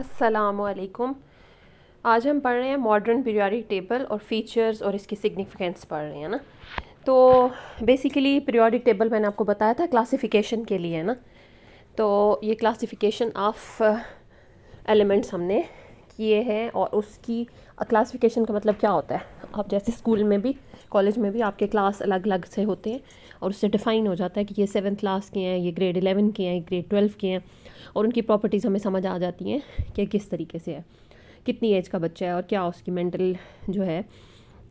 अस्सलामुअलैकुम। आज हम पढ़ रहे हैं मॉडर्न पीरियोडिक टेबल और फीचर्स और इसकी सिग्निफिकेंस पढ़ रहे हैं ना। तो बेसिकली पीरियोडिक टेबल मैंने आपको बताया था क्लासिफिकेशन के लिए है ना। तो ये क्लासिफिकेशन ऑफ एलिमेंट्स हमने किए हैं और उसकी क्लासिफिकेशन का मतलब क्या होता है, आप जैसे स्कूल में भी कॉलेज में भी आपके क्लास अलग अलग से होते हैं और उससे डिफ़ाइन हो जाता है कि ये 7th क्लास के हैं, ये ग्रेड 11 के हैं, ये ग्रेड 12 के हैं और उनकी प्रॉपर्टीज़ हमें समझ आ जाती हैं कि किस तरीके से है, कितनी एज का बच्चा है और क्या उसकी मेंटल जो है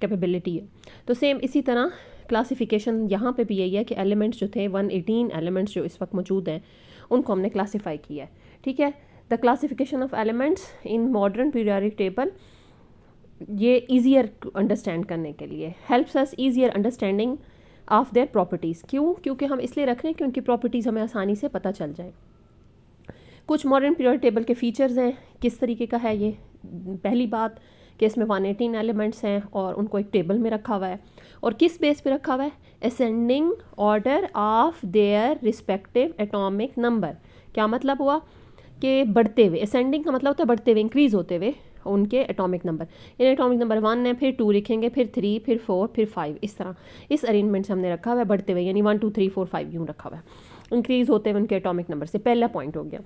कैपेबिलिटी है। तो सेम इसी तरह क्लासिफिकेशन यहाँ पे भी यही है कि एलिमेंट्स जो थे 118 एलिमेंट्स जो इस वक्त मौजूद हैं उनको हमने क्लासीफाई किया है। ठीक है, the classification of elements in modern periodic table ये ईजियर अंडरस्टैंड करने के लिए helps us easier understanding of their properties. क्यों? क्योंकि हम इसलिए रख रहे हैं कि उनकी प्रॉपर्टीज़ हमें आसानी से पता चल जाए। कुछ मॉडर्न पीरियोडिक टेबल के फीचर्स हैं, किस तरीके का है ये। पहली बात कि इसमें 118 एलिमेंट्स हैं और उनको एक टेबल में रखा हुआ है और किस बेस पे रखा हुआ है, ascending order of their respective atomic number. क्या मतलब हुआ कि बढ़ते हुए, असेंडिंग का मतलब होता है बढ़ते हुए, इंक्रीज होते हुए उनके एटॉमिक नंबर। यानी एटॉमिक नंबर 1 है, फिर 2 लिखेंगे, फिर 3, फिर 4, फिर 5, इस तरह इस अरेंजमेंट से हमने रखा हुआ है बढ़ते हुए, यानी 1 2 3 4 5 यूँ रखा हुआ है, इंक्रीज होते हुए उनके एटॉमिक नंबर से। पहला पॉइंट हो गया।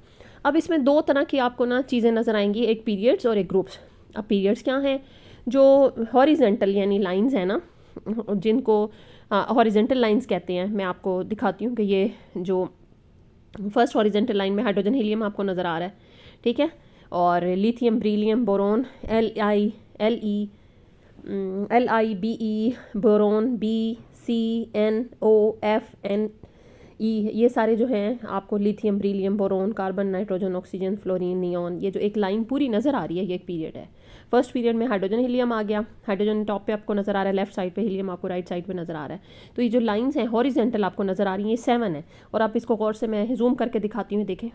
अब इसमें दो तरह की आपको ना चीज़ें नज़र आएंगी, एक पीरियड्स और एक ग्रुप्स। अब पीरियड्स क्या हैं? जो हॉरिजेंटल यानी लाइंस हैं ना, जिनको हॉरिजेंटल लाइंस कहते हैं। मैं आपको दिखाती हूँ कि ये जो फर्स्ट हॉरिजेंटल लाइन में हाइड्रोजन हीलियम आपको नज़र आ रहा है, ठीक है, और lithium beryllium boron L I B E, boron BCNO FNE, ये सारे जो हैं आपको lithium beryllium boron carbon nitrogen oxygen fluorine neon, ये जो एक लाइन पूरी नज़र आ रही है ये एक पीरियड है। फर्स्ट पीरियड में हाइड्रोजन हीलियम आ गया, हाइड्रोजन टॉप पे आपको नज़र आ रहा है, लेफ्ट साइड पे हीलियम आपको राइट साइड पे नज़र आ रहा है। तो ये जो लाइंस हैं हॉरिजेंटल आपको नज़र आ रही हैं, ये 7 है। और आप इसको गौर से मैं जूम करके दिखाती हूँ, देखें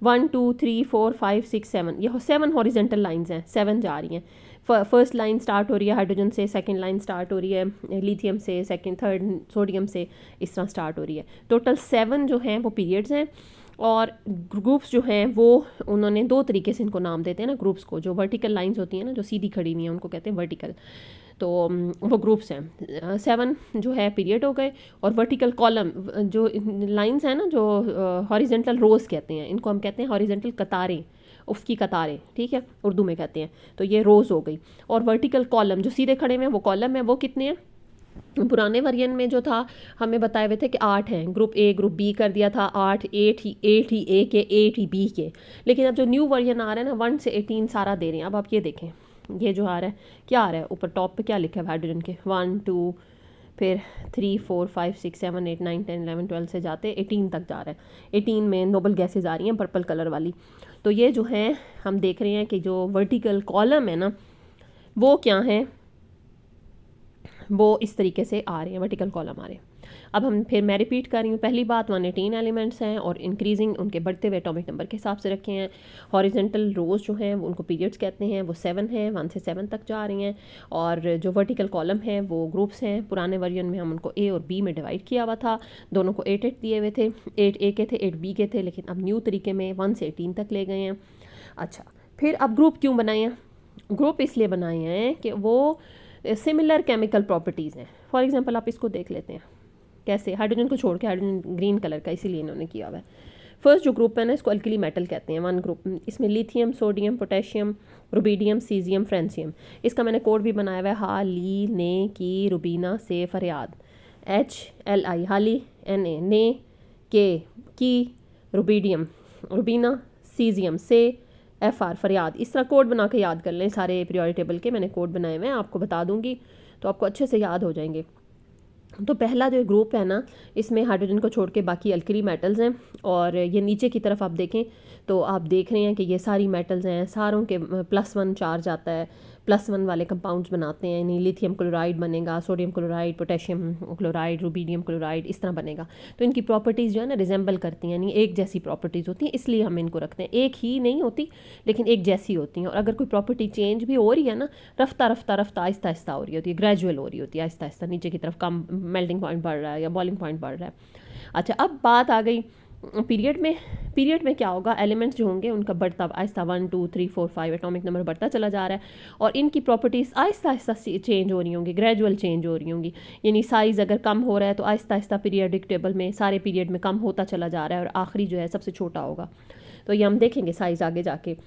1 2 3 4 5 6 7, ये 7 हॉरिजेंटल लाइंस हैं, 7 जा रही हैं। फर्स्ट लाइन स्टार्ट हो रही है हाइड्रोजन से, सेकंड लाइन स्टार्ट हो रही है लिथियम से, सेकंड थर्ड सोडियम से, इस तरह स्टार्ट हो रही है। टोटल 7 जो हैं वो पीरियड्स हैं। और ग्रुप्स जो हैं वो उन्होंने दो तरीके से इनको नाम देते हैं ना ग्रुप्स को। जो वर्टिकल लाइंस होती हैं ना, जो सीधी खड़ी हुई हैं, उनको कहते हैं वर्टिकल। तो वो ग्रुप्स हैं। 7 जो है पीरियड हो गए। और वर्टिकल कॉलम जो लाइंस हैं ना, जो हॉरिजेंटल रोज कहते हैं, इनको हम कहते हैं हॉरिजेंटल कतारें, उसकी कतारें, ठीक है, उर्दू में कहते हैं। तो ये रोज़ हो गई। और वर्टिकल कॉलम जो सीधे खड़े में वो कॉलम है, वो कितने हैं? पुराने वर्जन में जो था हमें बताए हुए थे कि 8 हैं, ग्रुप ए ग्रुप बी कर दिया था 8, 8 ही ए के, 8 ही बी के। लेकिन अब जो न्यू वर्जन आ रहा है ना 1 से 18 सारा दे रहे हैं। अब आप ये देखें, ये जो आ रहा है क्या आ रहा है, ऊपर टॉप पे क्या लिखा है हाइड्रोजन के, 1 2 फिर 3 4 5 6 7 8 9 10 11 12 से जाते 18 तक जा रहा है। 18 में नोबल गैसेज आ रही हैं पर्पल कलर वाली। तो ये जो है हम देख रहे हैं कि जो वर्टिकल कॉलम है ना वो क्या है, वो इस तरीके से आ रहे हैं, वर्टिकल कॉलम आ रहे हैं। अब हम फिर मैं रिपीट कर रही हूँ, पहली बात 118 एलिमेंट्स हैं और इंक्रीजिंग उनके बढ़ते हुए एटॉमिक नंबर के हिसाब से रखे हैं। हॉरिजेंटल रोज जो हैं वो उनको पीरियड्स कहते हैं, वो 7 हैं, 1 से 7 तक जा रही हैं। और जो वर्टिकल कॉलम हैं वो ग्रुप्स हैं। पुराने वर्जन में हम उनको ए और बी में डिवाइड किया हुआ था, दोनों को 8 दिए हुए थे, 8 ए के थे 8 बी के थे, लेकिन अब न्यू तरीके में 1 से 18 तक ले गए हैं। अच्छा, फिर अब ग्रुप क्यों बनाए हैं? ग्रुप इसलिए बनाए हैं कि वो सिमिलर केमिकल प्रॉपर्टीज़ हैं। फॉर एग्जांपल आप इसको देख लेते हैं कैसे, हाइड्रोजन को छोड़ के, हाइड्रोजन ग्रीन कलर का इसीलिए इन्होंने किया हुआ है। फर्स्ट जो ग्रुप है ना, इसको अल्कली मेटल कहते हैं, 1 ग्रुप। इसमें lithium, sodium, potassium, rubidium, caesium, francium. इसका मैंने कोड भी बनाया हुआ है, हाली ने की रुबीना से फरियाद, HLI हाली, NA ने के की रुबीडियम, रुबीना सीजियम से FR फरियाद। इस तरह कोड बना के याद कर लें सारे पीरियोडिक टेबल के, मैंने कोड बनाए हुए हैं, आपको बता दूंगी तो आपको अच्छे से याद हो जाएंगे। तो पहला जो ग्रुप है ना, इसमें हाइड्रोजन को छोड़ के बाकी अल्कली मेटल्स हैं। और ये नीचे की तरफ आप देखें तो आप देख रहे हैं कि ये सारी मेटल्स हैं, सारों के +1 चार्ज आता है, +1 वाले कंपाउंड्स बनाते हैं। यानी लिथियम क्लोराइड बनेगा, sodium chloride, potassium chloride, rubidium chloride, इस तरह बनेगा। तो इनकी प्रॉपर्टीज़ जो है ना रिजेंबल करती हैं, यानी एक जैसी प्रॉपर्टीज़ होती हैं, इसलिए हम इनको रखते हैं। एक ही नहीं होती लेकिन एक जैसी होती हैं। और अगर कोई प्रॉपर्टी चेंज भी हो रही है ना, रफ्ता रफ्ता रफ्ता आहिस्ता आहिस्ता हो रही होती है, ग्रेजुअल हो रही होती है, आहिस्ता आहिस्ता नीचे की तरफ कम मेल्टिंग पॉइंट बढ़ रहा है या बॉइलिंग पॉइंट बढ़ रहा है। अच्छा, अब बात आ गई पीरियड में क्या होगा, एलिमेंट्स जो होंगे उनका बढ़ता आहिस्ता 1 2 3 4 5 एटॉमिक नंबर बढ़ता चला जा रहा है और इनकी प्रॉपर्टीज़ आहिस्ता आहिस्ता चेंज हो रही होंगी, ग्रेजुअल चेंज हो रही होंगी। यानी साइज़ अगर कम हो रहा है तो आहिस्ता आहिस्ता पीरियडिक टेबल में सारे पीरियड में कम होता चला जा रहा है और आखिरी जो है सबसे छोटा होगा। तो ये हम देखेंगे साइज़ आगे जाके।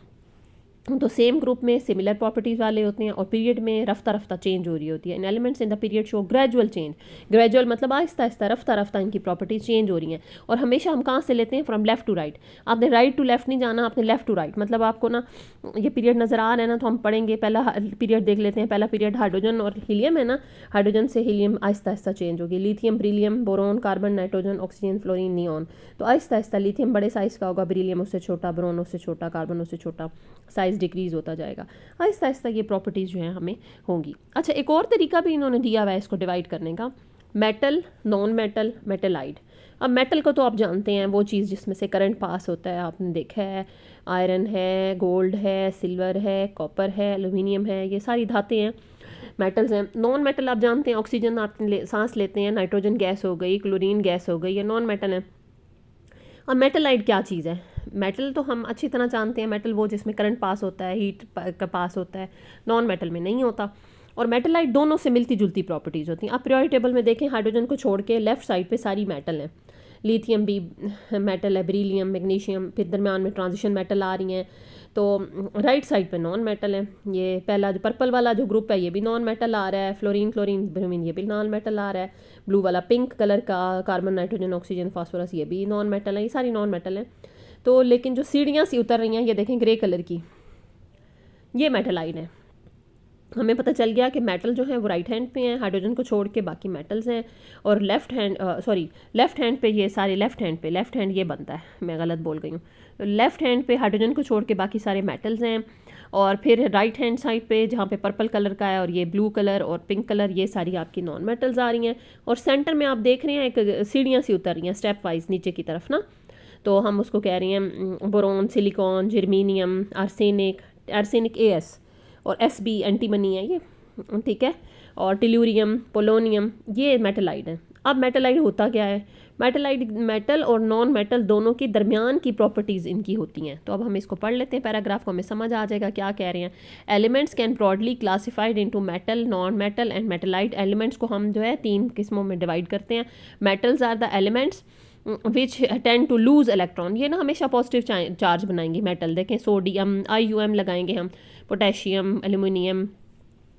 तो सेम ग्रुप में सिमिलर प्रॉपर्टीज़ वाले होते हैं और पीरियड में रफ्ता रफ्ता चेंज हो रही होती है। In elements in the period show gradual change, gradual मतलब आहिस्ता आहिस्ता रफ्ता रफ्ता इनकी प्रॉपर्टीज़ चेंज हो रही हैं। और हमेशा हम कहाँ से लेते हैं, फ्रॉम लेफ्ट टू राइट। आपने राइट टू लेफ्ट नहीं जाना, आपने लेफ्ट टू राइट। मतलब आपको ना ये पीरियड नज़र आ रहा है ना, तो हम पढ़ेंगे, पहला पीरियड देख लेते हैं। पहला पीरियड हाइड्रोजन और हीलियम है ना, हाइड्रोजन से हीलियम आहिस्ता आहिस्ता चेंज होगी, lithium beryllium boron carbon nitrogen oxygen fluorine neon. तो आहिस्ता आहिस्ता लिथियम बड़े साइज़ का होगा, ब्रिलियम उससे छोटा, बोरोन उससे छोटा, कार्बन उससे छोटा, साइज़ डिक्रीज़ होता जाएगा। आहिस्ता आहिस्ता ये प्रॉपर्टीज़ जो हैं हमें होंगी। अच्छा, एक और तरीका भी इन्होंने दिया हुआ है इसको डिवाइड करने का, मेटल, नॉन मेटल, मेटलाइड। अब मेटल को तो आप जानते हैं, वो चीज़ जिसमें से करंट पास होता है, आपने देखा है, आयरन है, गोल्ड है, सिल्वर है, कॉपर है, एल्यूमिनियम है, ये सारी धातें हैं, मेटल्स हैं। नॉन मेटल आप जानते हैं, ऑक्सीजन आप सांस लेते हैं, नाइट्रोजन गैस हो गई, क्लोरीन गैस हो गई, ये नॉन मेटल है। अब मेटलाइड क्या चीज़ है? मेटल तो हम अच्छी तरह जानते हैं, मेटल वो जिसमें करंट पास होता है, हीट का पास होता है, नॉन मेटल में नहीं होता। और मेटलाइड दोनों से मिलती जुलती प्रॉपर्टीज़ होती हैं। आप पीरियोडिक टेबल में देखें, हाइड्रोजन को छोड़ के लेफ्ट साइड पे सारी मेटल हैं। लिथियम भी मेटल है, बेरिलियम, मैग्नीशियम, फिर दरमियान में ट्रांजिशन मेटल आ रही हैं। तो राइट साइड पे नॉन मेटल है। ये पहला जो पर्पल वाला जो ग्रुप है ये भी नॉन मेटल आ रहा है, फ्लोरीन क्लोरीन ब्रोमीन ये भी नॉन मेटल आ रहा है। ब्लू वाला पिंक कलर का कार्बन नाइट्रोजन ऑक्सीजन फास्फोरस ये भी नॉन मेटल है, ये सारी नॉन मेटल हैं। तो लेकिन जो सीढ़ियाँ सी उतर रही हैं ये देखें ग्रे कलर की, ये मेटलाइड है। हमें पता चल गया कि मेटल जो है वो राइट हैंड पे हैं, हाइड्रोजन को छोड़ के बाकी मेटल्स हैं। और लेफ्ट हैंड पे ये सारे लेफ्ट हैंड ये बनता है, मैं गलत बोल गई हूँ। लेफ्ट हैंड पे हाइड्रोजन को छोड़ के बाकी सारे मेटल्स हैं। और फिर राइट हैंड साइड पे जहाँ पे पर्पल कलर का है और ये ब्लू कलर और पिंक कलर, ये सारी आपकी नॉन मेटल्स आ रही हैं। और सेंटर में आप देख रहे हैं एक सीढ़ियाँ सी उतर रही हैं स्टेप वाइज नीचे की तरफ ना, तो हम उसको कह रहे हैं boron, silicon, germanium, arsenic AS और SB एंटीमनी है ये, ठीक है। और टेल्यूरियम, पोलोनियम, ये मेटलाइड है। अब मेटलाइड होता क्या है? मेटलाइड मेटल और नॉन मेटल दोनों के दरमियान की प्रॉपर्टीज़ इनकी होती हैं। तो अब हम इसको पढ़ लेते हैं, पैराग्राफ को हमें समझ आ जाएगा क्या कह रहे हैं। Elements can broadly classified into metal, non metal and metalloid. Elements को हम जो है 3 किस्मों में डिवाइड करते हैं। Metals are the elements which tend to lose electron, ये ना हमेशा पॉजिटिव चार्ज बनाएंगे मेटल। देखें सोडियम IUM लगाएंगे हम, पोटेशियम, एल्यूमिनियम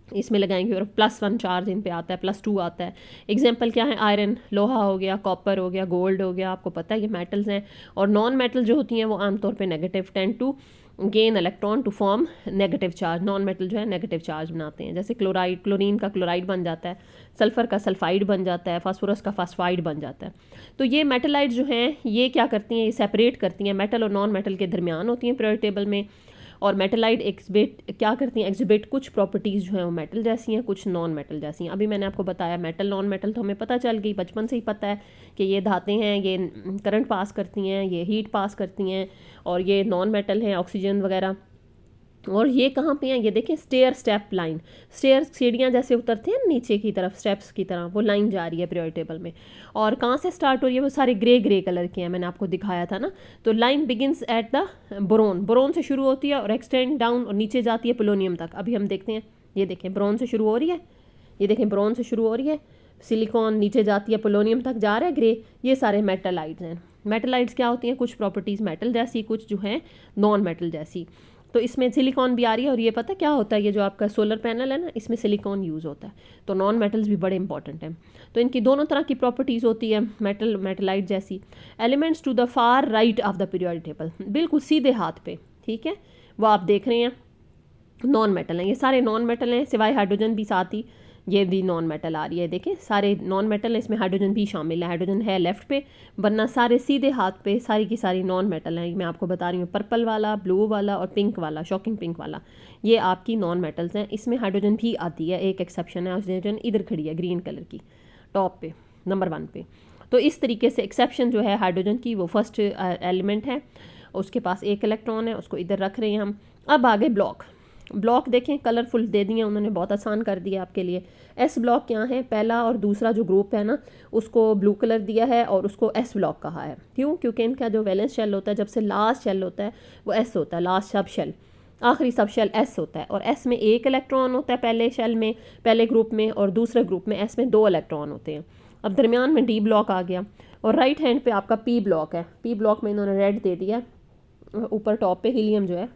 इसमें लगाएंगे और +1 चार्ज इन पे आता है, +2 आता है। एग्जांपल क्या है? आयरन लोहा हो गया, कॉपर हो गया, गोल्ड हो गया, आपको पता है ये मेटल्स हैं। और नॉन मेटल जो होती हैं वो आमतौर पे negative, tend to gain electron to form negative charge. Non metal जो है नेगेटिव चार्ज बनाते हैं, जैसे क्लोरीन का क्लोराइड बन जाता है, सल्फर का सल्फाइड बन जाता है, फास्फोरस का फास्फाइड बन जाता है। तो ये मेटलाइड जो हैं ये क्या करती हैं? ये सेपरेट करती हैं, मेटल और नॉन मेटल के दरमियान होती हैं पीरियोडिक टेबल में। और मेटलाइड एग्जिबिट क्या करती हैं? एग्जिबिट कुछ प्रॉपर्टीज़ जो हैं वो मेटल जैसी हैं, कुछ नॉन मेटल जैसी हैं। अभी मैंने आपको बताया मेटल नॉन मेटल तो हमें पता चल गई, बचपन से ही पता है कि ये धातें हैं, ये करंट पास करती हैं, ये हीट पास करती हैं। और ये नॉन मेटल हैं, ऑक्सीजन वगैरह। और ये कहाँ पे हैं? ये देखें स्टेप लाइन, सीढ़ियाँ जैसे उतरते हैं नीचे की तरफ स्टेप्स की तरह, वो लाइन जा रही है पीरियोडिक टेबल में। और कहाँ से स्टार्ट हो रही है? वो सारे ग्रे कलर के हैं, मैंने आपको दिखाया था ना। तो line begins at the boron से शुरू होती है और एक्सटेंड डाउन और नीचे जाती है पोलोनियम तक। अभी हम देखते हैं, ये देखें बोरोन से शुरू हो रही है, ये देखें बोरोन से शुरू हो रही है, सिलिकॉन नीचे जाती है, पोलोनियम तक जा रहा है ग्रे। ये सारे मेटलाइड्स हैं। मेटलाइड्स क्या होती हैं? कुछ प्रॉपर्टीज़ मेटल जैसी, कुछ जो है नॉन मेटल जैसी। तो इसमें सिलिकॉन भी आ रही है। और ये पता क्या होता है? ये जो आपका सोलर पैनल है ना, इसमें सिलिकॉन यूज़ होता है। तो नॉन मेटल्स भी बड़े इंपॉर्टेंट हैं। तो इनकी दोनों तरह की प्रॉपर्टीज़ होती है, मेटलाइट जैसी। Elements to the far right of the periodic table, बिल्कुल सीधे हाथ पे, ठीक है, वो आप देख रहे हैं नॉन मेटल हैं। ये सारे नॉन मेटल हैं, सिवाय हाइड्रोजन भी साथ ही, ये भी नॉन मेटल आ रही है। देखें सारे नॉन मेटल है, इसमें हाइड्रोजन भी शामिल है। हाइड्रोजन है लेफ्ट पे, वरना सारे सीधे हाथ पे सारी की सारी नॉन मेटल हैं। मैं आपको बता रही हूँ, पर्पल वाला, ब्लू वाला और पिंक वाला, शॉकिंग पिंक वाला, ये आपकी नॉन मेटल्स हैं। इसमें हाइड्रोजन भी आती है, एक एक्सेप्शन है, हाइड्रोजन इधर खड़ी है ग्रीन कलर की टॉप पे, नंबर 1 पे। तो इस तरीके से एक्सेप्शन जो है हाइड्रोजन की, वो फर्स्ट एलिमेंट है, उसके पास एक इलेक्ट्रॉन है, उसको इधर रख रहे हैं हम। अब आगे ब्लॉक। ब्लॉक देखें कलरफुल दे दिए उन्होंने, बहुत आसान कर दिया आपके लिए। एस ब्लॉक क्या है, पहला और दूसरा जो ग्रुप है ना उसको ब्लू कलर दिया है और उसको एस ब्लॉक कहा है। क्यों? क्योंकि इनका जो वैलेंस शेल होता है, जब से लास्ट शेल होता है वो एस होता है, लास्ट सब शेल, आखिरी सब शेल एस होता है। और एस में एक इलेक्ट्रॉन होता है पहले शेल में, पहले ग्रुप में, और दूसरे ग्रुप में एस में 2 इलेक्ट्रॉन होते हैं। अब दरमियान में डी ब्लॉक आ गया और राइट हैंड पे आपका पी ब्लॉक है। पी ब्लॉक में इन्होंने रेड दे दिया, ऊपर टॉप पे हीलियम जो है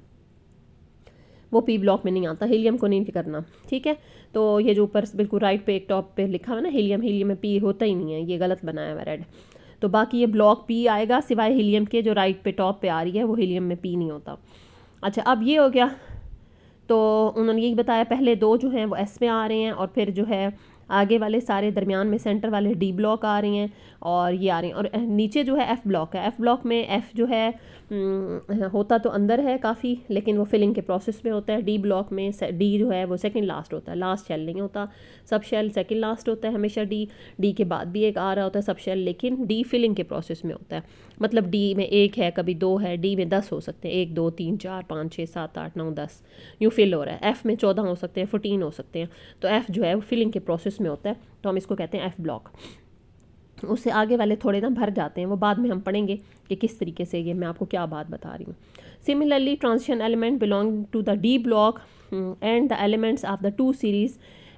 वो पी ब्लॉक में नहीं आता, हीलियम को नहीं करना, ठीक है। तो ये जो ऊपर बिल्कुल राइट पे एक टॉप पे लिखा हुआ है ना हीलियम, हीलियम में पी होता ही नहीं है, ये गलत बनाया हुआ रेड। तो बाकी ये ब्लॉक पी आएगा सिवाय हीलियम के, जो राइट पे टॉप पे आ रही है वो हीलियम में पी नहीं होता। अच्छा, अब ये हो गया। तो उन्होंने यही बताया पहले 2 जो हैं वो एस में आ रहे हैं और फिर जो है आगे वाले सारे दरमियान में सेंटर वाले डी ब्लॉक आ रही हैं और ये आ रही हैं। और नीचे जो है एफ़ ब्लॉक है। एफ़ ब्लॉक में एफ़ जो है होता तो अंदर है काफ़ी, लेकिन वो फिलिंग के प्रोसेस में होता है। डी ब्लॉक में डी जो है वो सेकंड लास्ट होता है, लास्ट शेल नहीं होता। सब शेल सेकंड लास्ट होता है हमेशा। डी के बाद भी एक आ रहा होता है सब शेल, लेकिन डी फिलिंग के प्रोसेस में होता है। मतलब डी में 1 है, कभी 2 है, डी में 10 हो सकते हैं, 1 2 3 4 5 6 7 8 9 10 यूँ फिल हो रहा है। एफ़ में 14 हो सकते हैं, 14 हो सकते हैं। तो एफ़ जो है वो फिलिंग के प्रोसेस में होता है, तो हम इसको कहते हैं एफ़ ब्लॉक। उससे आगे वाले थोड़े ना भर जाते हैं, वो बाद में हम पढ़ेंगे कि किस तरीके से, ये मैं आपको क्या बात बता रही हूँ। Similarly transition element belong to the D block and the elements of the 2 series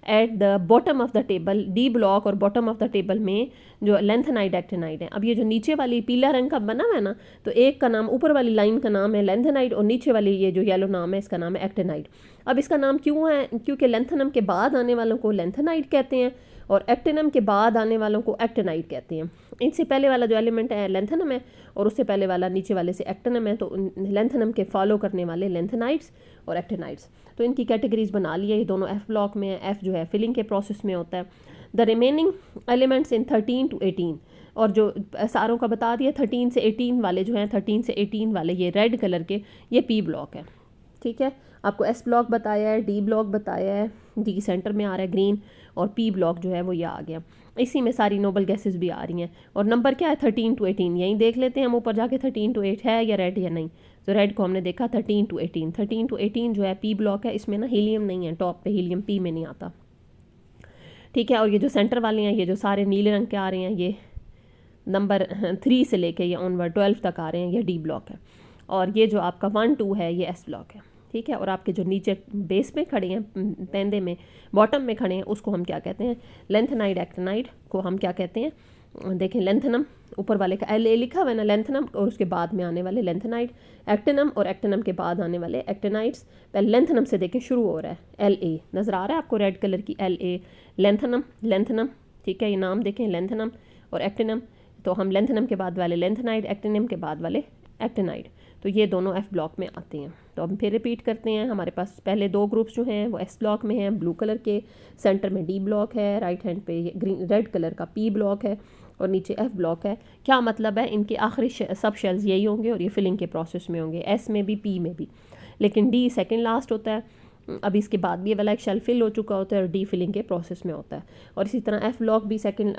at the bottom of the table. D block और बॉटम ऑफ द टेबल में जो लेंथेनाइड एक्टिनाइड है। अब ये जो नीचे वाली पीला रंग का बना हुआ है ना, तो एक का नाम, ऊपर वाली लाइन का नाम है लेंथेनाइड और नीचे वाली ये जो येलो नाम है इसका नाम है एक्टिनाइड। अब इसका नाम क्यों है? क्योंकि लेंथेनम के बाद आने वालों को लेंथेनाइड कहते हैं और एक्टिनम के बाद आने वालों को एक्टिनाइड कहते हैं। इनसे पहले वाला जो एलिमेंट है लेंथेनम है और उससे पहले वाला नीचे वाले से एक्टिनम है, तो लेंथेनम के फॉलो करने वाले लेंथेनाइड्स और एक्टिनाइड्स। तो इनकी कैटेगरीज बना ली है। ये दोनों एफ ब्लॉक में है। एफ जो है फिलिंग के प्रोसेस में होता है। The remaining elements in 13 to 18, और जो सारों का बता दिया 13 से 18 वाले जो हैं, 13 से 18 वाले ये रेड कलर के, ये पी ब्लॉक है, ठीक है। आपको एस ब्लॉक बताया है, डी ब्लॉक बताया है, डी सेंटर में आ रहा है ग्रीन, और पी ब्लॉक जो है वो ये आ गया। इसी में सारी नोबल गैसेस भी आ रही हैं। और नंबर क्या है? 13 to 18। यहीं देख लेते हैं हम ऊपर जाके 13 to 8 है या रेड या नहीं। तो रेड को हमने देखा 13 to 18। 13 to 18 जो है पी ब्लॉक है। इसमें ना हीलियम नहीं है, टॉप पे हीलियम पी में नहीं आता, ठीक है। और ये जो सेंटर वाले हैं, ये जो सारे नीले रंग के आ रहे हैं, ये नंबर 3 से लेके ये ऑनवर्ड 12 तक आ रहे हैं, ये डी ब्लॉक है। और ये जो आपका 1 2 है ये एस ब्लॉक है, ठीक है। और आपके जो नीचे बेस में खड़े हैं, पेंदे में बॉटम में खड़े हैं, उसको हम क्या कहते हैं? लेंथेनाइड एक्टिनाइड को हम क्या कहते हैं? देखें, लेंथेनम ऊपर वाले का एल ए लिखा हुआ है ना, लेंथेनम, और उसके बाद में आने वाले लेंथेनाइड, एक्टिनम, और एक्टिनम के बाद आने वाले एक्टिनाइड्स। पहले लेंथेनम से देखें शुरू हो रहा है, एल ए नज़र आ रहा है आपको रेड कलर की, एल ए, लेंथेनम, लेंथेनम, ठीक है। ये नाम देखें, लेंथेनम और एक्टिनम। तो हम लेंथेनम के बाद वाले लेंथेनाइड, एक्टिनम के बाद वाले एक्टिनाइड, तो ये दोनों एफ ब्लॉक में आते हैं। तो हम फिर रिपीट करते हैं। हमारे पास पहले 2 ग्रुप्स जो हैं वो एस ब्लॉक में हैं, ब्लू कलर के, सेंटर में डी ब्लॉक है, राइट हैंड पे ग्रीन रेड कलर का पी ब्लॉक है और नीचे एफ ब्लॉक है। क्या मतलब है? इनके आखिरी सब शेल्स यही होंगे और ये फिलिंग के प्रोसेस में होंगे, एस में भी पी में भी। लेकिन डी सेकेंड लास्ट होता है। अभी इसके बाद भी ये वाला एक शेल फिल हो चुका होता है और डी फिलिंग के प्रोसेस में होता है। और इसी तरह एफ ब्लॉक भी सेकंड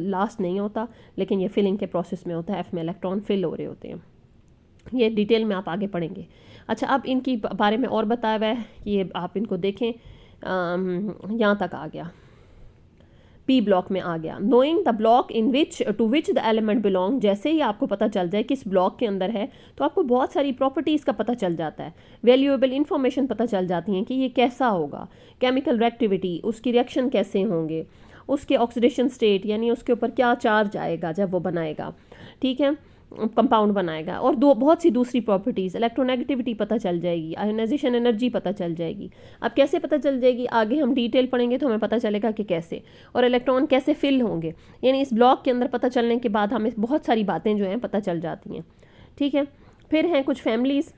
लास्ट नहीं होता, लेकिन ये फिलिंग के प्रोसेस में होता है। एफ में इलेक्ट्रॉन फिल हो रहे होते हैं। ये डिटेल में आप आगे पढ़ेंगे। अच्छा, अब इनकी बारे में और बताया हुआ है, ये आप इनको देखें, यहाँ तक आ गया, पी ब्लॉक में आ गया। Knowing the block in which to which the element belong, जैसे ही आपको पता चल जाए किस ब्लॉक के अंदर है, तो आपको बहुत सारी प्रॉपर्टीज़ का पता चल जाता है, वैल्यूएबल इंफॉर्मेशन पता चल जाती हैं कि ये कैसा होगा, केमिकल रिएक्टिविटी, उसकी रिएक्शन कैसे होंगे, उसके ऑक्सीडेशन स्टेट यानी उसके ऊपर क्या चार्ज आएगा जब वो बनाएगा, ठीक है, कंपाउंड बनाएगा, और बहुत सी दूसरी प्रॉपर्टीज़, इलेक्ट्रोनेगेटिविटी पता चल जाएगी, आयोनाइजेशन एनर्जी पता चल जाएगी। अब कैसे पता चल जाएगी? आगे हम डिटेल पढ़ेंगे तो हमें पता चलेगा कि कैसे, और इलेक्ट्रॉन कैसे फिल होंगे। यानी इस ब्लॉक के अंदर पता चलने के बाद हमें बहुत सारी बातें जो हैं पता चल जाती हैं, ठीक है। फिर हैं कुछ फैमिलीज़,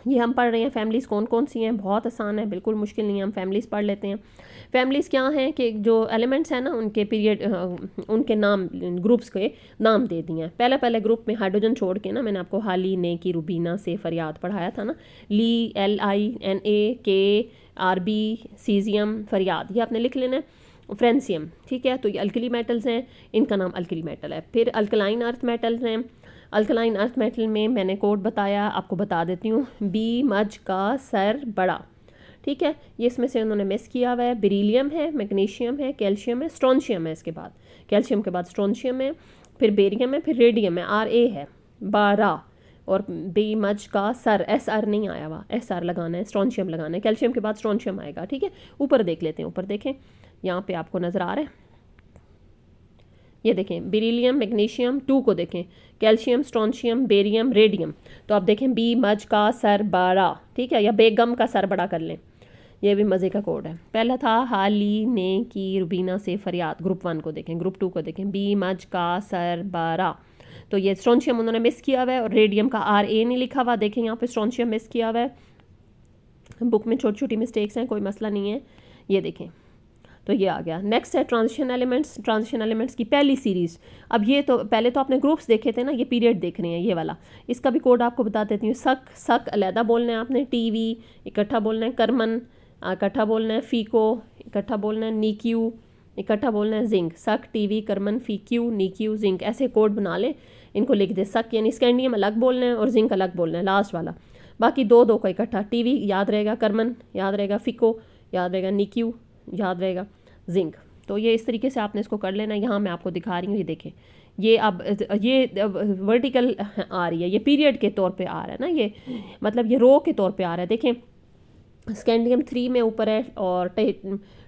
ये हम पढ़ रहे हैं। फैमिलीज़ कौन कौन सी हैं? बहुत आसान है, बिल्कुल मुश्किल नहीं है, हम फैमिलीज़ पढ़ लेते हैं। फैमिलीज़ क्या हैं कि जो एलिमेंट्स हैं ना, उनके पीरियड, उनके नाम, ग्रुप्स के नाम दे दिए हैं। पहले ग्रुप में हाइड्रोजन छोड़ के ना, मैंने आपको हाली, नेकी, रुबीना से फरियाद पढ़ाया था ना, ली, LINA, KRB, सीजियम, फरियाद, ये आपने लिख लेना है। फ्रेंसियम, ठीक है। तो ये अल्कली मेटल्स हैं, इनका नाम अल्कली मेटल है। फिर अल्कलाइन अर्थ मेटल्स हैं, अल्कलाइन अर्थ मेटल में मैंने कोड बताया, आपको बता देती हूँ, बी मज का सर बड़ा, ठीक है। ये इसमें से उन्होंने मिस किया हुआ है, बेरिलियम है, मैग्नीशियम है, कैल्शियम है, स्ट्रोंशियम है, इसके बाद कैल्शियम के बाद स्ट्रोंशियम है, फिर बेरियम है, फिर रेडियम है, Ra है 12, और बी मज का सर SR नहीं आया हुआ, SR लगाना है, स्ट्रोंशियम लगाना है, कैल्शियम के बाद स्ट्रोंशियम आएगा, ठीक है। ऊपर देख लेते हैं, ऊपर देखें, यहाँ पे आपको नज़र आ रहा है, ये देखें बेरिलियम मैग्नीशियम 2 को देखें, कैल्शियम स्ट्रोंशियम बेरियम रेडियम, तो आप देखें बी मज का सर बड़ा, ठीक है, या बेगम का सर बड़ा कर लें, ये भी मज़े का कोड है। पहला था हाली ने की रुबीना से फरियाद, ग्रुप 1 को देखें, ग्रुप 2 को देखें, बी मज का सर बड़ा, तो ये स्ट्रोंशियम उन्होंने मिस किया हुआ है, और रेडियम का Ra नहीं लिखा हुआ, देखें यहाँ पे स्ट्रोंशियम मिस किया हुआ है, बुक में छोटी छोटी मिस्टेक्स हैं, कोई मसला नहीं है, ये देखें, तो ये आ गया। नेक्स्ट है ट्रांजिशन एलिमेंट्स, ट्रांजिशन एलिमेंट्स की पहली सीरीज़। अब ये तो पहले तो आपने ग्रुप्स देखे थे ना, ये पीरियड देख रहे हैं, ये वाला, इसका भी कोड आपको बता देती हूँ। सक अलहदा बोलना है आपने, टीवी इकट्ठा बोलना है, करमन इकट्ठा बोलना है, फीको इकट्ठा बोलना है, नीक्यू इकट्ठा बोलना है, जिंक, सक टीवी करमन फीक्यू नीक्यू जिंक, ऐसे कोड बना ले, इनको लिख दे। सक यानी स्कैंडियम अलग बोलना है और जिंक अलग बोलना है, लास्ट वाला, बाकी दो का इकट्ठा, टीवी याद रहेगा, करमन याद रहेगा, फिको याद रहेगा, नीक्यू याद रहेगा, जिंक। तो ये इस तरीके से आपने इसको कर लेना। यहाँ मैं आपको दिखा रही हूँ, ये देखें, ये अब ये वर्टिकल आ रही है, ये पीरियड के तौर पे आ रहा है ना, ये मतलब ये रो के तौर पे आ रहा है। देखें स्कैंडियम 3 में ऊपर है, और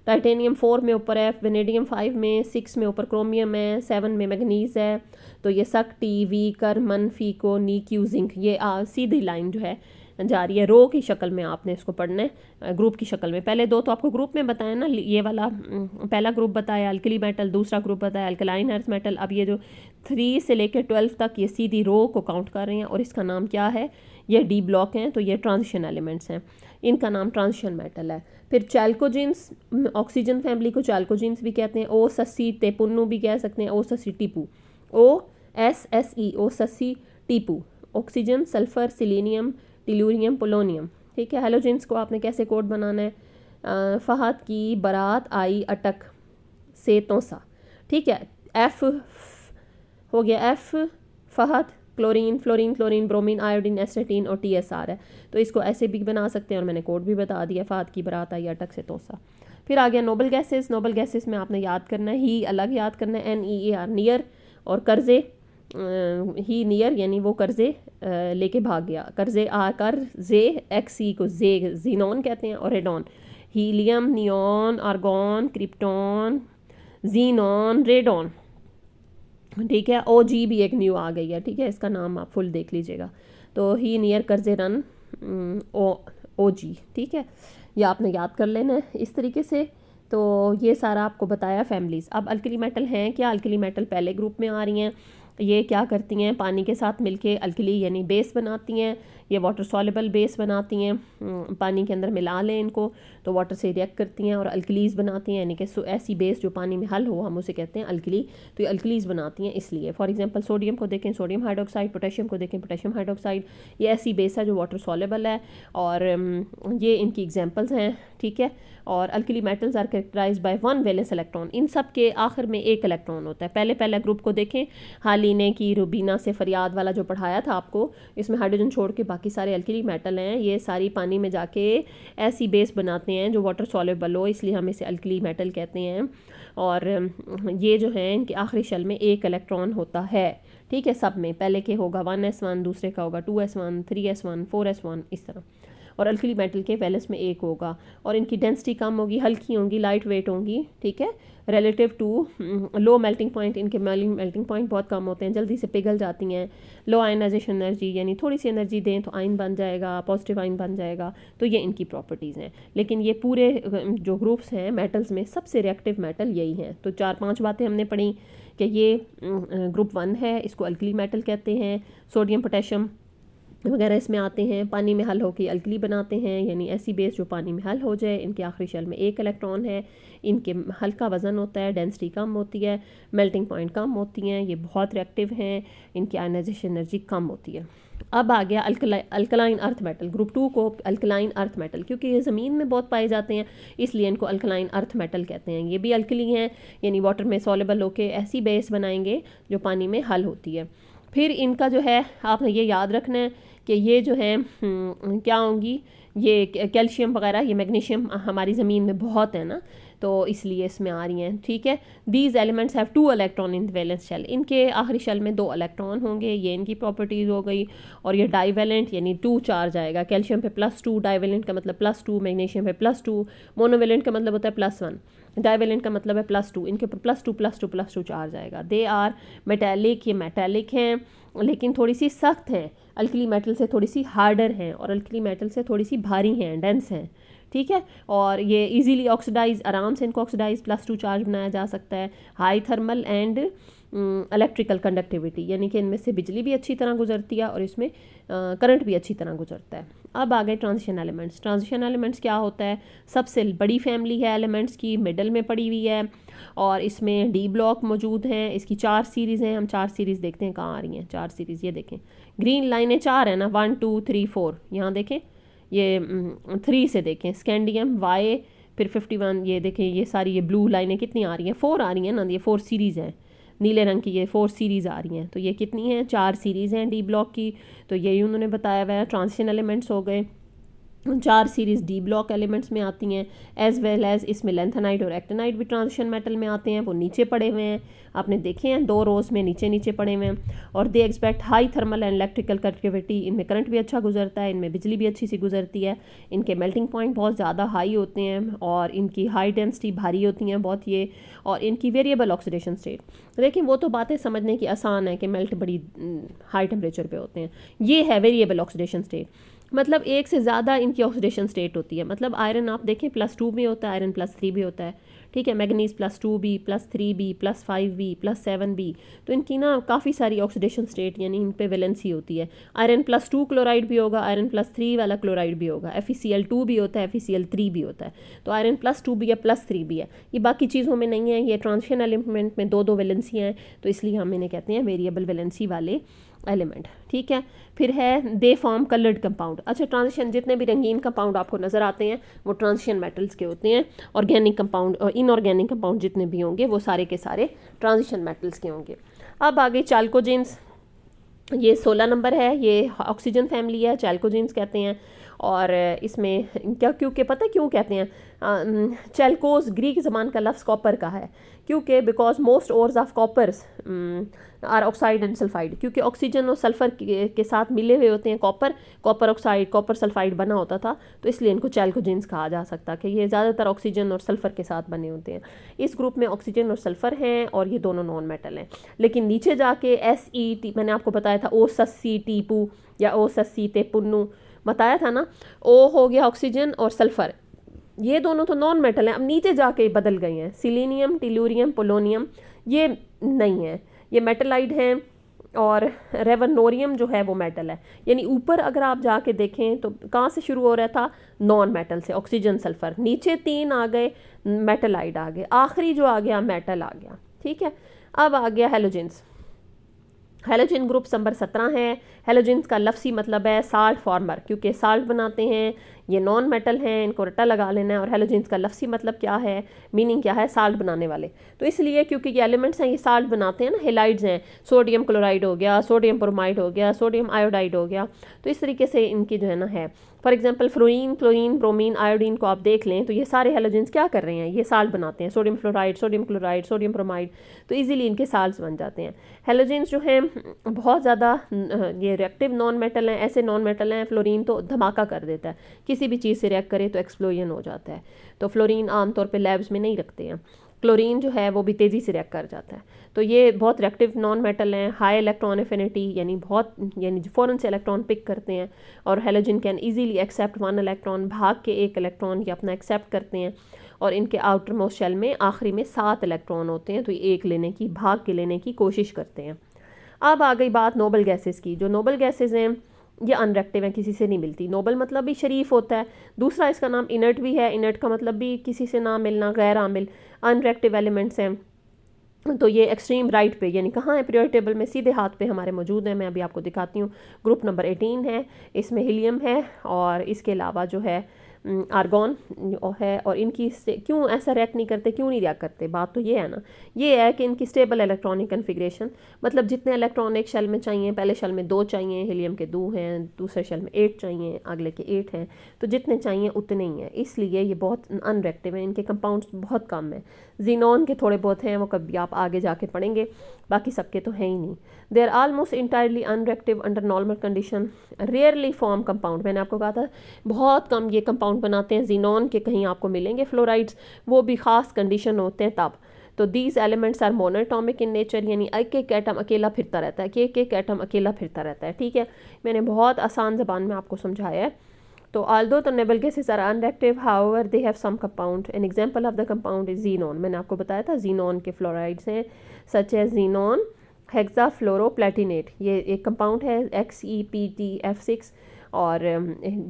टाइटेनियम 4 में ऊपर है, वेनेडियम 5 में, 6 में ऊपर क्रोमियम है, 7 में मैग्नीज है। तो ये सक टीवी करमन फीको नीक्यू जिंक, ये सीधी लाइन जो है जा रही है, रो की शक्ल में आपने इसको पढ़ना है, ग्रुप की शक्ल में। पहले दो तो आपको ग्रुप में बताया ना, ये वाला पहला ग्रुप बताया अल्कली मेटल, दूसरा ग्रुप बताया अल्कलाइन अर्थ मेटल। अब ये जो 3 से लेकर 12 तक ये सीधी रो को काउंट कर रहे हैं, और इसका नाम क्या है, ये डी ब्लॉक हैं, तो ये ट्रांजिशन एलिमेंट्स हैं, इनका नाम ट्रांजिशन मेटल है। फिर चैल्कोजिन्स, ऑक्सीजन फैमिली को चैल्कोजिन्स भी कहते हैं, ओ ससी तेपुन्नू भी कह सकते हैं, ओ ससी टीपू, OSSE ओ ससी टीपू, oxygen sulphur selenium tellurium polonium, ठीक है। हेलोजेंस को आपने कैसे कोड बनाना है, फहद की बारात आई अटक से तोसा, ठीक है। F हो गया, F फहद, chlorine fluorine chlorine bromine iodine astatine, और TSR है, तो इसको ऐसे भी बना सकते हैं, और मैंने कोड भी बता दिया, फहद की बारात आई अटक से तोसा। फिर आ गया नोबल गैसेस, नोबल गैसेस में आपने याद करना है, ही अलग याद करना है, NEAR नियर, और कर्जे, ही नियर यानी वो कर्जे लेके भाग गया, कर्जे आकर जे XE को जे जीनॉन कहते हैं, और radon, helium neon argon krypton xenon radon, ठीक है। OG भी एक न्यू आ गई है, ठीक है, इसका नाम आप फुल देख लीजिएगा। तो ही नियर कर्जे रन OG, ठीक है, ये आपने याद कर लेना है इस तरीके से। तो ये सारा आपको बताया फैमिलीज़। अब अल्कली मेटल हैं क्या, अल्कली मेटल पहले ग्रुप में आ रही हैं, ये क्या करती हैं, पानी के साथ मिलके अल्कली यानी बेस बनाती हैं, ये वाटर सॉल्युबल बेस बनाती हैं, पानी के अंदर मिला लें इनको तो वाटर से रिएक्ट करती हैं और अल्कलीज़ बनाती हैं, यानी कि ऐसी बेस जो पानी में हल हो हम उसे कहते हैं अल्कली, तो ये अल्कलीज़ बनाती हैं। इसलिए फॉर एग्जांपल सोडियम को देखें, सोडियम हाइड्रोक्साइड, पोटेशियम को देखें, पोटेशियम हाइड्रोक्साइड, ये ऐसी बेस है जो वाटर सॉल्युबल है, और ये इनकी एग्जांपल्स हैं, ठीक है। और alkali metals are characterised by 1 valence electron, इन सब के आखिर में एक इलेक्ट्रॉन होता है। पहले ग्रुप को देखें, हालिने की रुबीना से फरियाद वाला जो पढ़ाया था आपको, इसमें हाइड्रोजन छोड़ के बाकी सारे अल्कली मेटल हैं, ये सारी पानी में जाके ऐसी बेस बनाते हैं जो वाटर सॉल्युबल हो, इसलिए हम इसे अल्कली मेटल कहते हैं। और ये जो है इनके आखिरी शेल में एक इलेक्ट्रॉन होता है, ठीक है। सब में पहले के होगा 1s1, दूसरे का होगा 2s1, 3s1, 4s1, इस तरह। और अल्कली मेटल के वैलेंस में एक होगा, और इनकी डेंसिटी कम होगी, हल्की होंगी, लाइट वेट होंगी, ठीक है, relative to low melting point, इनके मेल्टिंग पॉइंट बहुत कम होते हैं, जल्दी से पिघल जाती हैं। लो आयनाइजेशन एनर्जी, यानी थोड़ी सी एनर्जी दें तो आयन बन जाएगा, पॉजिटिव आयन बन जाएगा, तो ये इनकी प्रॉपर्टीज़ हैं। लेकिन ये पूरे जो ग्रुप्स हैं मेटल्स में सबसे रिएक्टिव मेटल यही हैं। तो 4-5 बातें हमने पढ़ी कि ये ग्रुप 1 है, इसको अल्कली मेटल कहते हैं, सोडियम पोटेशियम वगैरह इसमें आते हैं, पानी में हल होकर अल्कली बनाते हैं, यानी ऐसी बेस जो पानी में हल हो जाए, इनके आखिरी शेल में एक इलेक्ट्रॉन है, इनके हल्का वज़न होता है, डेंसिटी कम होती है, मेल्टिंग पॉइंट कम होती हैं, ये बहुत रिएक्टिव हैं, इनकी आयनाइजेशन एनर्जी कम होती है। अब आ गया अल्कलाइन अर्थ मेटल, ग्रुप 2 को अल्कलाइन अर्थ मेटल, क्योंकि ये ज़मीन में बहुत पाए जाते हैं इसलिए इनको अल्कलाइन अर्थ मेटल कहते हैं। ये भी अल्कली हैं, यानी वाटर में सॉल्युबल होकर ऐसी बेस बनाएंगे जो पानी में हल होती है। फिर इनका जो है आपने ये याद रखना है कि ये जो है क्या होंगी, ये कैल्शियम वगैरह, ये मैग्नीशियम हमारी ज़मीन में बहुत है ना, तो इसलिए इसमें आ रही हैं, ठीक है। These elements have 2 electron in the valence shell, इनके आखिरी शेल में 2 इलेक्ट्रॉन होंगे, ये इनकी प्रॉपर्टीज़ हो गई। और ये डाईवेलेंट यानी 2 चार्ज आएगा, कैल्शियम पे +2, डाईवेलेंट का मतलब +2, मैग्नीशियम पे +2, मोनोवेलेंट का मतलब होता है +1, डाईवेलेंट का मतलब है +2, इनके ऊपर +2 चार्ज आएगा। दे आर मेटेलिक, ये मेटेलिक हैं लेकिन थोड़ी सी सख्त हैं, अल्कली मेटल से थोड़ी सी हार्डर हैं और अल्कली मेटल से थोड़ी सी भारी हैं, डेंस हैं, ठीक है। और ये इजीली ऑक्सीडाइज, आराम से इनको ऑक्सीडाइज +2 चार्ज बनाया जा सकता है। High thermal and electrical conductivity, यानी कि इनमें से बिजली भी अच्छी तरह गुजरती है और इसमें करंट भी अच्छी तरह गुजरता है। अब आ गए ट्रांजिशन एलिमेंट्स। ट्रांजिशन एलिमेंट्स क्या होता है, सबसे बड़ी फैमिली है एलिमेंट्स की, मिडल में पड़ी हुई है और इसमें डी ब्लॉक मौजूद हैं। इसकी 4 सीरीज़ हैं, हम 4 सीरीज़ देखते हैं कहाँ आ रही हैं 4 सीरीज़। ये देखें ग्रीन लाइनें 4 है ना, 1 2 3 4, यहाँ देखें ये 3 से देखें स्कैंडियम वाई, फिर 51, ये देखें ये सारी ये ब्लू लाइनें कितनी आ रही हैं, 4 आ रही हैं ना, ये 4 सीरीज़ हैं, नीले रंग की ये 4 सीरीज़ आ रही हैं। तो ये कितनी हैं, 4 सीरीज़ हैं डी ब्लॉक की। तो यही उन्होंने बताया हुआ है, ट्रांजिशन एलिमेंट्स हो गए। 4 सीरीज़ डी ब्लॉक एलिमेंट्स में आती हैं, एज वेल एज इसमें लेंथेनाइट और एक्टिनाइट भी ट्रांजिशन मेटल में आते हैं। वो नीचे पड़े हुए हैं, आपने देखे हैं 2 रोज़ में नीचे नीचे पड़े हुए हैं। और they expect high thermal and electrical conductivity, इनमें करंट भी अच्छा गुजरता है, इनमें बिजली भी अच्छी सी गुजरती है। इनके मेल्टिंग पॉइंट बहुत ज़्यादा हाई होते हैं और इनकी हाई डेंसिटी भारी होती हैं बहुत ये, और इनकी वेरिएबल ऑक्सीडेशन स्टेट। लेकिन वो तो बातें समझने की आसान है कि मेल्ट बड़ी हाई टेम्परेचर पे होते हैं। ये है वेरिएबल ऑक्सीडेशन स्टेट, मतलब एक से ज़्यादा इनकी ऑक्सीडेशन स्टेट होती है। मतलब आयरन आप देखें +2 भी होता है, आयरन +3 भी होता है, ठीक है। मैग्नीज +2 भी, +3 भी, +5 भी, +7 भी। तो इनकी ना काफ़ी सारी ऑक्सीडेशन स्टेट यानी इन पे वैलेंसी होती है। आयरन +2 क्लोराइड भी होगा, आयरन +3 वाला क्लोराइड भी होगा, FeCl2 भी होता है, FeCl3 भी होता है। तो आयरन +2 भी है, +3 भी है। ये बाकी चीज़ों में नहीं है, ये ट्रांजिशन एलिमेंट में 2 वैलेंसी हैं, तो इसलिए हम इन्हें कहते हैं वेरिएबल वैलेंसी वाले एलिमेंट, ठीक है। फिर है दे फॉर्म कलर्ड कंपाउंड। अच्छा, ट्रांजिशन जितने भी रंगीन कंपाउंड आपको नज़र आते हैं वो ट्रांजिशन मेटल्स के होते हैं। ऑर्गेनिक कंपाउंड और इनऑर्गेनिक कंपाउंड जितने भी होंगे वो सारे के सारे ट्रांजिशन मेटल्स के होंगे। अब आगे चैल्कोजेंस, ये 16 नंबर है, ये ऑक्सीजन फैमिली है, चैल्कोजेंस कहते हैं। और इसमें क्या, क्योंकि पता क्यों कहते हैं, चैल्कोस ग्रीक ज़बान का लफ्ज़ कॉपर का है, क्योंकि because most ores of coppers are oxide and sulphide, क्योंकि ऑक्सीजन और सल्फ़र के साथ मिले हुए होते हैं कॉपर ऑक्साइड, कॉपर सल्फाइड बना होता था, तो इसलिए इनको चैल्कोजेंस कहा जा सकता है कि ये ज़्यादातर ऑक्सीजन और सल्फ़र के साथ बने होते हैं। इस ग्रुप में ऑक्सीजन और सल्फ़र हैं और ये दोनों नॉन मेटल हैं। लेकिन नीचे जाके SET, मैंने आपको बताया था O+C टीपू या O+C ते पुन्नू बताया था ना, O हो गया ऑक्सीजन और सल्फ़र, ये दोनों तो नॉन मेटल हैं। अब नीचे जाके बदल गए हैं, सिलीनियम, टेलुरियम, पोलोनियम ये नहीं है, ये मेटलाइड हैं। और रेवनोरियम जो है वो मेटल है, यानी ऊपर अगर आप जाके देखें तो कहाँ से शुरू हो रहा था, नॉन मेटल से, ऑक्सीजन सल्फ़र, नीचे 3 आ गए मेटलाइड आ गए, आखिरी जो आ गया मेटल आ गया, ठीक है। अब आ गया हेलोजेंस। हेलोजन ग्रुप नंबर 17 है। हेलोजेंस का लफ्सी मतलब है साल्ट फॉर्मर, क्योंकि साल्ट बनाते हैं, ये नॉन मेटल हैं, इनको रट्टा लगा लेना है। और हेलोजेंस का लफ्सी मतलब क्या है, मीनिंग क्या है, साल्ट बनाने वाले। तो इसलिए क्योंकि ये एलिमेंट्स हैं, ये साल्ट बनाते हैं ना, हेलाइड्स हैं, सोडियम क्लोराइड हो गया, सोडियम ब्रोमाइड हो गया, सोडियम आयोडाइड हो गया, तो इस तरीके से इनकी जो है ना है। For example fluorine, chlorine, bromine, iodine को आप देख लें तो ये सारे हेलोजेंस क्या कर रहे हैं, ये साल्ट बनाते हैं, sodium fluoride, sodium chloride, sodium bromide, तो इजीली इनके साल्ट्स बन जाते हैं। हेलोजेंस जो हैं बहुत ज़्यादा ये रिएक्टिव नॉन मेटल हैं, ऐसे नॉन मेटल हैं, फ्लोरीन तो धमाका कर देता है, किसी भी चीज़ से रिएक्ट करे तो एक्सप्लोजन हो जाता है, तो फ्लोरीन आमतौर पे लैब्स में नहीं रखते हैं। क्लोरीन जो है वो भी तेज़ी से रिएक्ट कर जाता है, तो ये बहुत रिएक्टिव नॉन मेटल हैं। हाई इलेक्ट्रॉन एफिनिटी यानी फ़ौरन से इलेक्ट्रॉन पिक करते हैं। और halogen can easily accept 1 electron, भाग के 1 इलेक्ट्रॉन ये अपना एक्सेप्ट करते हैं। और इनके आउटर मोस्ट शेल में आखिरी में 7 इलेक्ट्रॉन होते हैं, तो ये एक लेने की, भाग के लेने की कोशिश करते हैं। अब आ गई बात नोबल गैसेस की। जो नोबल गैसेस हैं ये अनरिएक्टिव हैं, किसी से नहीं मिलती। नोबल मतलब भी शरीफ होता है, दूसरा इसका नाम इनर्ट भी है, इनर्ट का मतलब भी किसी से ना मिलना, गैर आमिल, अनरिएक्टिव एलिमेंट्स हैं। तो ये एक्सट्रीम राइट पे यानी कहाँ है, पीरियोडिक टेबल में सीधे हाथ पे हमारे मौजूद हैं। मैं अभी आपको दिखाती हूँ। ग्रुप नंबर 18 है, इसमें हीलियम है और इसके अलावा जो है आर्गॉन है, और इनकी क्यों ऐसा रिएक्ट नहीं करते, क्यों नहीं रिएक्ट करते, बात तो ये है ना, ये है कि इनकी स्टेबल इलेक्ट्रॉनिक कन्फिग्रेशन, मतलब जितने इलेक्ट्रॉन एक शेल में चाहिए, पहले शेल में 2 चाहिए, हीलियम के 2 हैं, दूसरे शेल में 8 चाहिए, अगले के 8 हैं, तो जितने चाहिए उतने ही हैं, इसलिए ये बहुत अनरिएक्टिव है, इनके कंपाउंड्स बहुत कम है। जीनॉन के थोड़े बहुत हैं, वो कभी आप आगे जाके पढ़ेंगे, बाकी सबके तो हैं ही नहीं। They are almost entirely unreactive under normal condition, rarely form compound, मैंने आपको कहा था बहुत कम ये कंपाउंड बनाते हैं। जीनॉन के कहीं आपको मिलेंगे फ्लोराइड्स, वो भी ख़ास कंडीशन होते हैं तब। तो these elements are monatomic in nature, यानी एक एक एटम अकेला फिरता रहता है, कि एक एक एटम अकेला फिरता रहता है, ठीक है। मैंने बहुत आसान ज़बान में आपको समझाया है। तो although the noble gases are unreactive, however they have some compound. An example of the compound is xenon. मैंने आपको बताया था xenon के फ्लोराइड्स हैं, such as xenon hexafluoroplatinate, ये एक कंपाउंड है XePtF6, और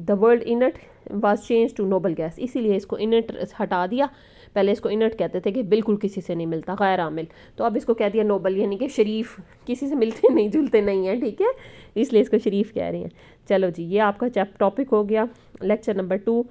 the word inert was change to noble gas, इसीलिए इसको इनट हटा दिया। पहले इसको इनट कहते थे कि बिल्कुल किसी से नहीं मिलता, गैर आमिल, तो अब इसको कह दिया नोबल, यानी कि शरीफ, किसी से मिलते नहीं जुलते नहीं हैं, ठीक है, इसलिए इसको शरीफ कह रहे हैं। चलो जी, ये आपका टॉपिक हो गया लेक्चर नंबर 2।